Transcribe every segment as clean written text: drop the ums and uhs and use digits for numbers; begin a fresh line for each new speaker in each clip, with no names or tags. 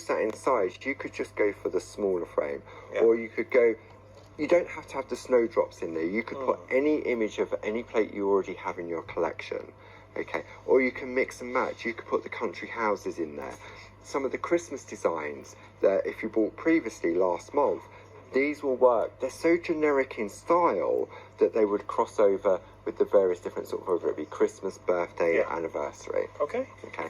that in size, you could just go for the smaller frame,
Yeah.
or you could go. You don't have to have the snowdrops in there. You could put any image of any plate you already have in your collection, okay? Or you can mix and match. You could put the country houses in there. Some of the Christmas designs that if you bought previously last month, these will work. They're so generic in style that they would cross over with the various different sort of, whether it be Christmas, birthday, anniversary.
Okay.
Okay.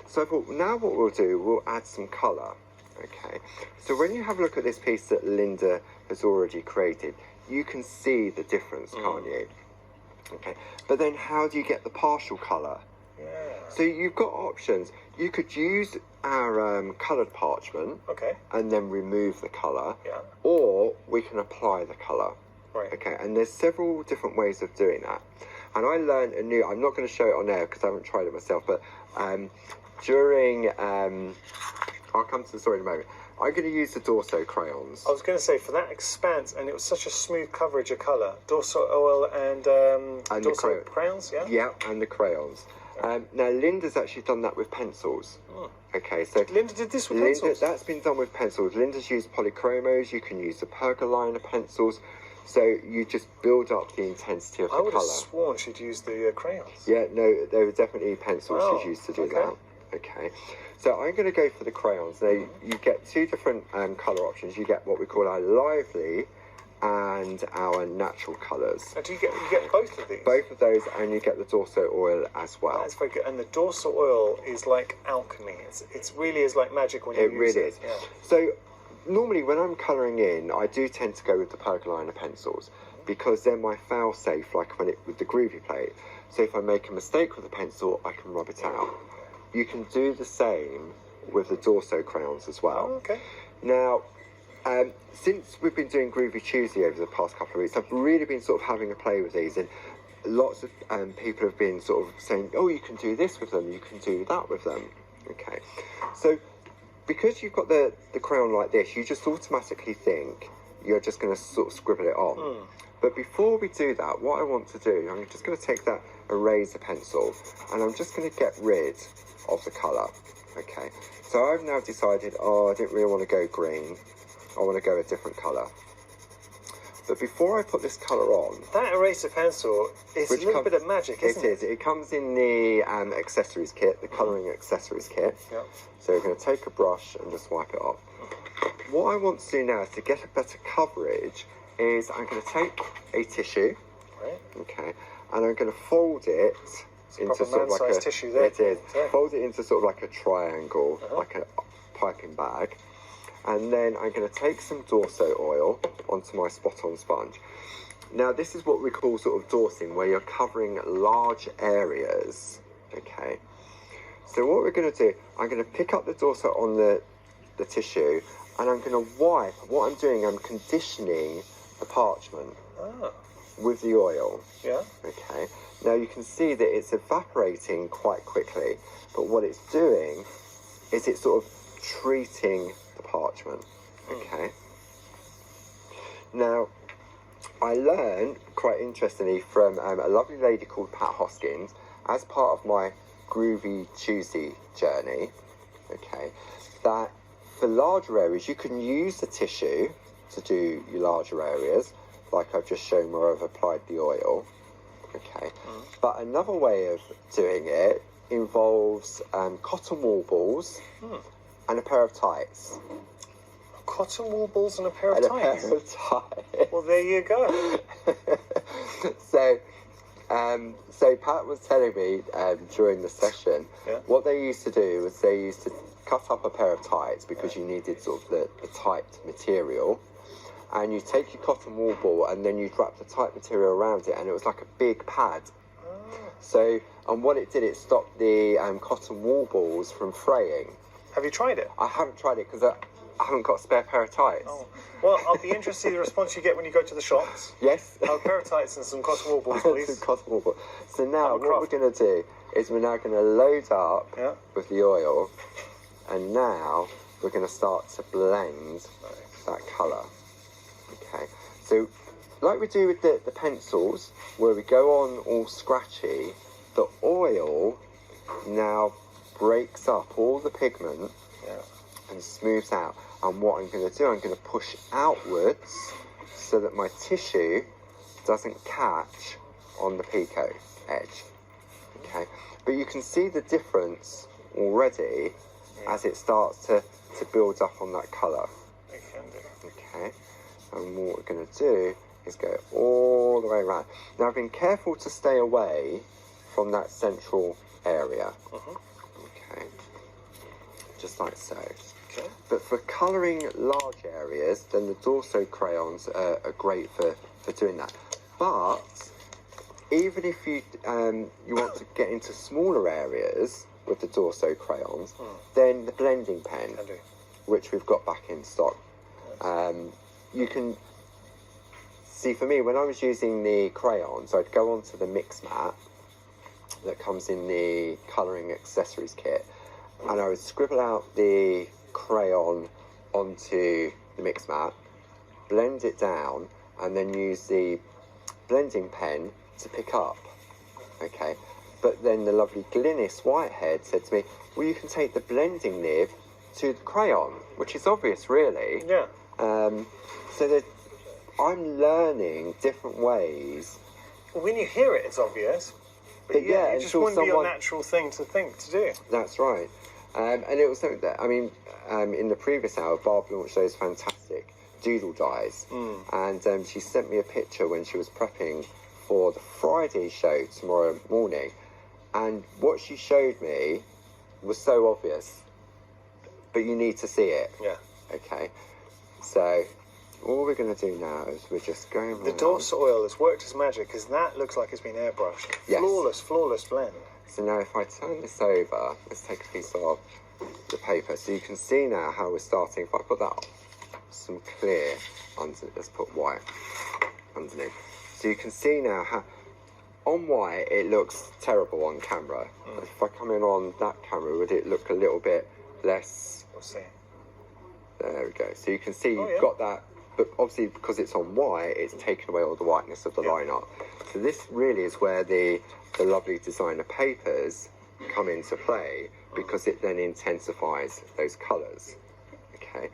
So I thought, now what we'll do, we'll add some colour. Okay. So when you have a look at this piece that Linda has already created, you can see the difference, can't you? Okay. But then how do you get the partial colour?
Yeah.
So you've got options. You could use our coloured parchment,
Okay.
and then remove the colour,
Yeah.
or we can apply the colour.
Right.
Okay, and there's several different ways of doing that. And I learned a new, I'm not going to show it on air because I haven't tried it myself, but during, I'll come to the story in a moment. I'm going to use the Dorso crayons.
I was going to say, for that expanse, and it was such a smooth coverage of colour, Dorso oil and Dorso crayons, yeah?
Yeah, and the crayons. Now, Linda's actually done that with pencils. Okay, so
Linda did this with pencils?
That's been done with pencils. Linda's used polychromos. You can use the pergola pencils. So you just build up the intensity of the colour.
I would have sworn she'd used the crayons.
Yeah, no, they were definitely pencils she's used to do
okay.
that. Okay, so I'm going to go for the crayons. Now, you get two different colour options. You get what we call our lively and our natural colours.
And do you get both of these?
Both of those, and you get the Dorso oil as well.
That's very good. And the Dorso oil is like alchemy. It really is like magic when you use it.
It really is.
Yeah.
So normally when I'm colouring in, I do tend to go with the pergola pencils because they're my fail-safe, like with the groovy plate. So if I make a mistake with the pencil, I can rub it out. You can do the same with the Dorso crayons as well.
Oh, okay.
Now, since we've been doing Groovy Tuesday over the past couple of weeks, I've really been sort of having a play with these, and lots of people have been sort of saying, oh, you can do this with them, you can do that with them. Okay, so because you've got the crayon like this, you just automatically think you're just going to sort of scribble it on. But before we do that, what I want to do, I'm just going to take that eraser pencil and I'm just going to get rid of the colour. Okay, so I've now decided, I didn't really want to go green. I want to go a different colour. But before I put this colour on...
That eraser pencil is a little bit of magic, isn't it?
It is. It comes in the accessories kit, the colouring accessories kit.
Yep.
So we're going to take a brush and just wipe it off. What I want to do now is to get a better coverage is I'm going to take a tissue,
right?
Okay, and I'm going to fold it into sort of like a
tissue there.
It is. Fold it into sort of like a triangle, like a piping bag, and then I'm going to take some Dorso oil onto my spot-on sponge. Now this is what we call sort of dorsing, where you're covering large areas. Okay. So what we're going to do, I'm going to pick up the Dorso on the tissue, and I'm going to wipe. What I'm doing, I'm conditioning the parchment with the oil.
Yeah.
Okay. Now you can see that it's evaporating quite quickly, but what it's doing is it's sort of treating the parchment. Okay. Now, I learned, quite interestingly, from a lovely lady called Pat Hoskins, as part of my Groovy Tuesday journey, okay, that for larger areas, you can use the tissue to do your larger areas, like I've just shown where I've applied the oil, okay. But another way of doing it involves cotton wool balls and a pair of tights.
Cotton wool balls and a pair of tights? Well, there you go.
So Pat was telling me during the session, what they used to do was they used to cut up a pair of tights because you needed sort of the tight material, and you take your cotton wool ball and then you'd wrap the tight material around it, and it was like a big pad. So, and what it did, it stopped the cotton wool balls from fraying.
Have you tried it?
I haven't tried it because I haven't got a spare pair of tights.
Oh. Well, I'll be interested in the response you get when you go to the shops.
Yes.
A pair of tights and some cotton wool balls, please.
Some cotton wool balls. So now what we're going to do is we're now going to load up with the oil, and now we're going to start to blend that colour. Okay. So like we do with the pencils, where we go on all scratchy, the oil now breaks up all the pigment and smooths out. And what I'm going to do, I'm going to push outwards so that my tissue doesn't catch on the picot edge. Okay, but you can see the difference already as it starts to build up on that colour. Okay, and what we're going to do is go all the way around. Now I've been careful to stay away from that central area. Okay, just like so. Okay. But for colouring large areas, then the Dorso crayons are great for doing that. But even if you want to get into smaller areas with the Dorso crayons, then the blending pen, which we've got back in stock, you can see. For me, when I was using the crayons, I'd go onto the mix mat that comes in the colouring accessories kit, and I would scribble out the crayon onto the mix mat, blend it down, and then use the blending pen to pick up. Okay, but then the lovely Glynis Whitehead said to me, well, you can take the blending nib to the crayon, which is obvious, really.
Yeah.
So that I'm learning different ways.
Well, when you hear it, it's obvious. But yeah, it just wouldn't be your natural thing to think to do.
That's right. And it was something that, I mean, in the previous hour, Barb launched those fantastic doodle dies. And she sent me a picture when she was prepping for the Friday show tomorrow morning. And what she showed me was so obvious, but you need to see it.
Yeah.
Okay. So all we're going to do now is we're just going around.
The Dorso oil has worked its magic, because that looks like it's been airbrushed.
Yes.
Flawless blend.
So now if I turn this over, let's take a piece of the paper. So you can see now how we're starting. If I put that some clear under, let's put white underneath. So you can see now how on white it looks terrible on camera. If I come in on that camera, would it look a little bit less?
We'll see.
There we go. So you can see you've got that, but obviously because it's on white, it's taken away all the whiteness of the line art. So this really is where the lovely designer papers come into play, because it then intensifies those colours. Okay.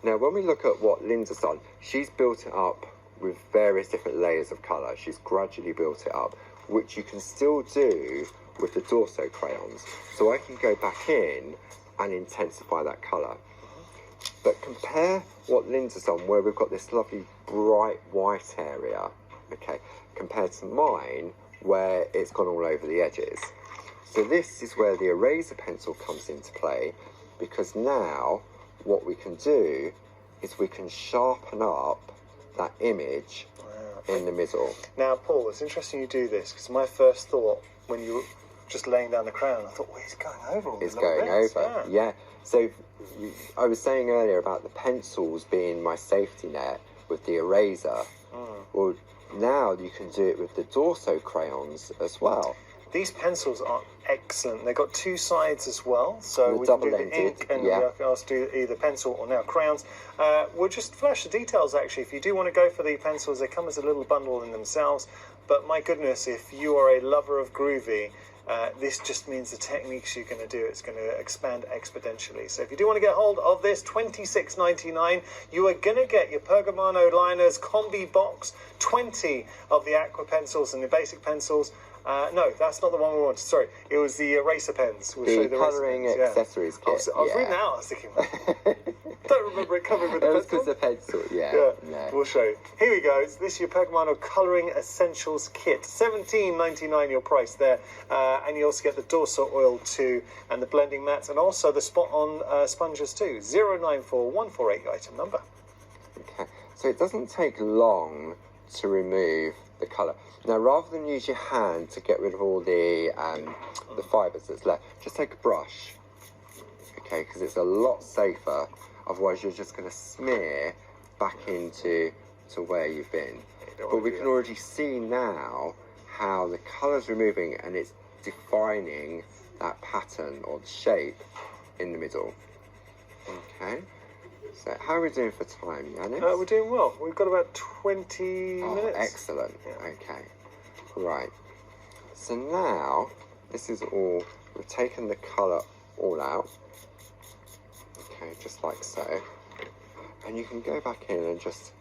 Now when we look at what Linda's done, she's built it up with various different layers of colour. She's gradually built it up, which you can still do with the Dorso crayons. So I can go back in and intensify that colour. But compare what Linda's done, where we've got this lovely bright white area, okay, compared to mine, where it's gone all over the edges. So this is where the eraser pencil comes into play, because now what we can do is we can sharpen up that image in the middle.
Now, Paul, it's interesting you do this, because my first thought when you were just laying down the crayon, I thought, well, it's going over all the little bits.
Yeah. So I was saying earlier about the pencils being my safety net with the eraser. Well, now you can do it with the Dorso crayons as well.
These pencils are excellent. They've got two sides as well, so we can do the ink and we can also do either pencil or now crayons. We'll just flash the details, actually. If you do want to go for the pencils, they come as a little bundle in themselves. But my goodness, if you are a lover of groovy, this just means the techniques you're going to do, it's going to expand exponentially. So if you do want to get hold of this, $26.99, you are going to get your Pergamano Liners Combi Box, 20 of the aqua pencils and the basic pencils. No, that's not the one we wanted. Sorry, it was the eraser pens. We'll show you the
colouring accessories kit.
I was reading that out, I was thinking, don't remember it coming with the pencil.
Because the pencil,
No. We'll show you. Here we go. This is your Pergamano Colouring Essentials Kit. $17.99 your price there. And you also get the Dorso oil too, and the blending mats, and also the spot-on sponges too. 094148 item number.
Okay, so it doesn't take long to remove the colour. Now, rather than use your hand to get rid of all the fibres that's left, just take a brush, okay, because it's a lot safer. Otherwise, you're just going to smear back into where you've been. But we can already see now how the colour's removing and it's defining that pattern or the shape in the middle. Okay. So how are we doing for time, Yanis?
We're doing well. We've got about 20 minutes.
Excellent. Okay. Right. So now, this is all, we've taken the colour all out. Okay. Okay, just like so. And you can go back in and just,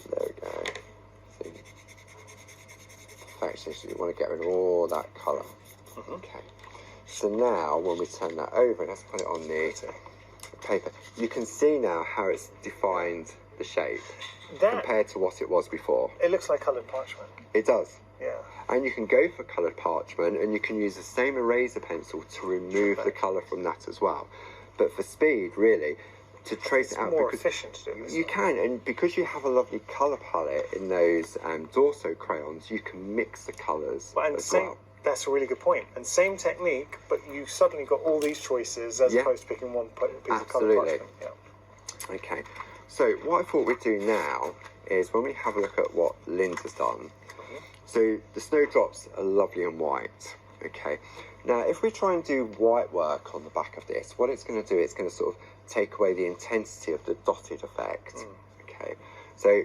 there we go. See, perfection, so you want to get rid of all that colour. Okay. So now, when we turn that over, let's put it on the paper. You can see now how it's defined the shape compared to what it was before.
It looks like coloured parchment.
It does.
Yeah.
And you can go for coloured parchment, and you can use the same eraser pencil to remove the colour from that as well. But for speed, really, to trace it out,
more efficient to do this.
You can, and because you have a lovely colour palette in those Dorso crayons, you can mix the colours as well.
That's a really good point. And same technique, but you suddenly got all these choices as opposed to picking one piece of coloured parchment. Yeah.
Okay. So what I thought we'd do now is when we have a look at what Linda's done. So the snowdrops are lovely and white. Okay. Now, if we try and do white work on the back of this, what it's going to do, it's going to sort of take away the intensity of the dotted effect. Okay. So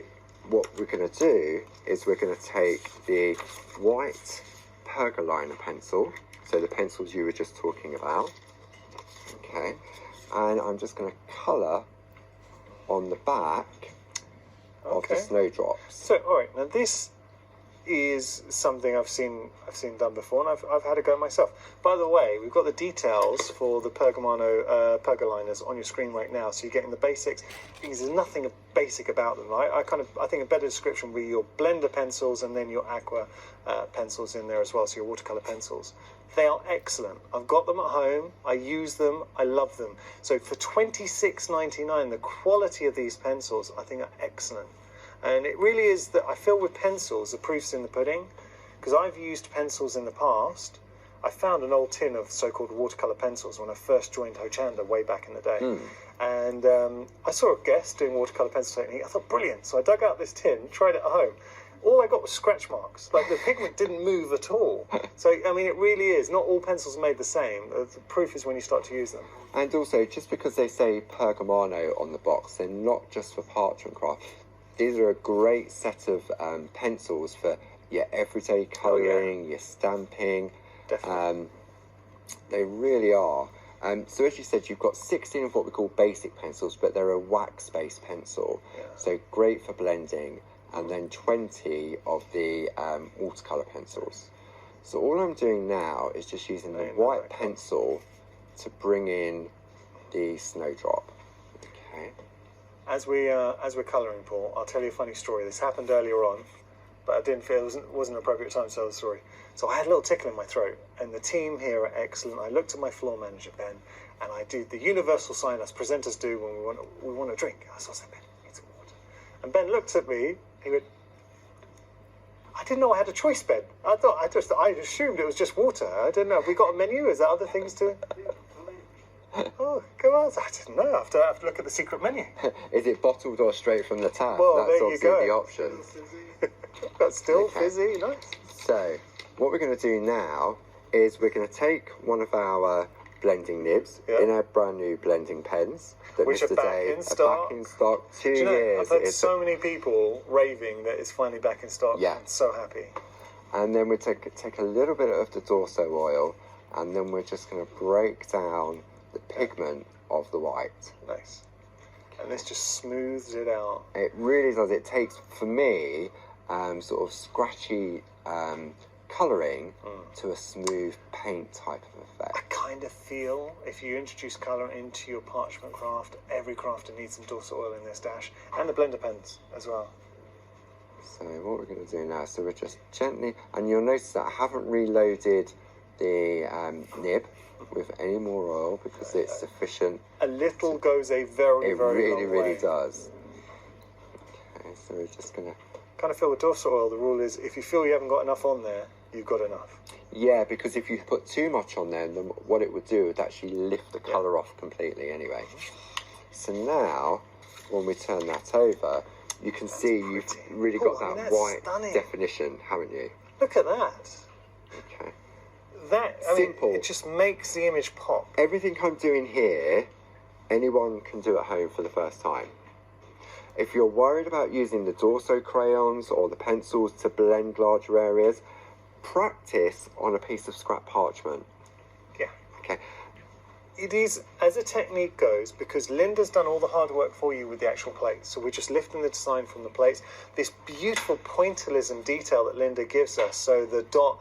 what we're going to do is we're going to take the white pergoliner pencil, so the pencils you were just talking about. Okay. And I'm just going to colour on the back of the snowdrops.
So, all right, now this is something I've seen done before, and I've had a go myself. By the way, we've got the details for the pergoliners on your screen right now, so you're getting the basics. Because there's nothing basic about them. I think a better description would be your blender pencils and then your aqua pencils in there as well, so your watercolor pencils. They are excellent. I've got them at home. I use them. I love them. So for $26.99, the quality of these pencils I think are excellent. And it really is that I feel with pencils, the proof's in the pudding, because I've used pencils in the past. I found an old tin of so-called watercolour pencils when I first joined Hochanda way back in the day. And I saw a guest doing watercolour pencil technique. I thought, brilliant. So I dug out this tin, tried it at home. All I got was scratch marks. Like, the pigment didn't move at all. So, I mean, it really is. Not all pencils are made the same. The proof is when you start to use them.
And also, just because they say Pergamano on the box, they're not just for parchment craft. These are a great set of pencils for your everyday colouring, your stamping.
Definitely.
They really are. So as you said, you've got 16 of what we call basic pencils, but they're a wax-based pencil. So great for blending. And then 20 of the watercolour pencils. So all I'm doing now is just using the white pencil to bring in the snowdrop. Okay.
As we're colouring, Paul, I'll tell you a funny story. This happened earlier on, but I didn't feel it wasn't an appropriate time to tell the story. So I had a little tickle in my throat, and the team here are excellent. I looked at my floor manager, Ben, and I did the universal sign us presenters do when we want a drink. I said, Ben, need some water. And Ben looked at me. He went, I didn't know I had a choice, Ben. I assumed it was just water. I didn't know. Have we got a menu? Is there other things to... Oh, come on. I didn't know. I have to look at the secret menu.
Is it bottled or straight from the tap?
Well,
that's
there you
obviously
go.
The options.
That's still fizzy, nice.
So, what we're going to do now is we're going to take one of our blending nibs in our brand new blending pens.
Which are back in stock.
2 years.
I've had so many people raving that it's finally back in stock.
Yeah.
I'm so happy.
And then we take a little bit of the Dorso oil, and then we're just going to break down the pigment of the white.
Nice. And this just smooths it out.
It really does. It takes, for me, sort of scratchy colouring to a smooth paint type of effect.
I kind of feel if you introduce colour into your parchment craft, every crafter needs some Dorso oil in their stash, and the blender pens as well.
So what we're going to do now, so we're just gently, and you'll notice that I haven't reloaded the nib with any more oil because it's sufficient.
A little goes a very, very long way.
It really does. Okay, so we're just going to...
Kind of feel with Dorso oil, the rule is if you feel you haven't got enough on there, you've got enough.
Yeah, because if you put too much on there, then what it would do would actually lift the colour off completely anyway. So now, when we turn that over, you can see you've really got that white definition, haven't you?
Look at that.
Okay.
Simple. It just makes the image pop.
Everything I'm doing here, anyone can do at home for the first time. If you're worried about using the Dorso crayons or the pencils to blend larger areas, practice on a piece of scrap parchment.
Yeah.
Okay.
it is, as a technique goes, because Linda's done all the hard work for you with the actual plates, so we're just lifting the design from the plates. This beautiful pointillism detail that Linda gives us, so the dot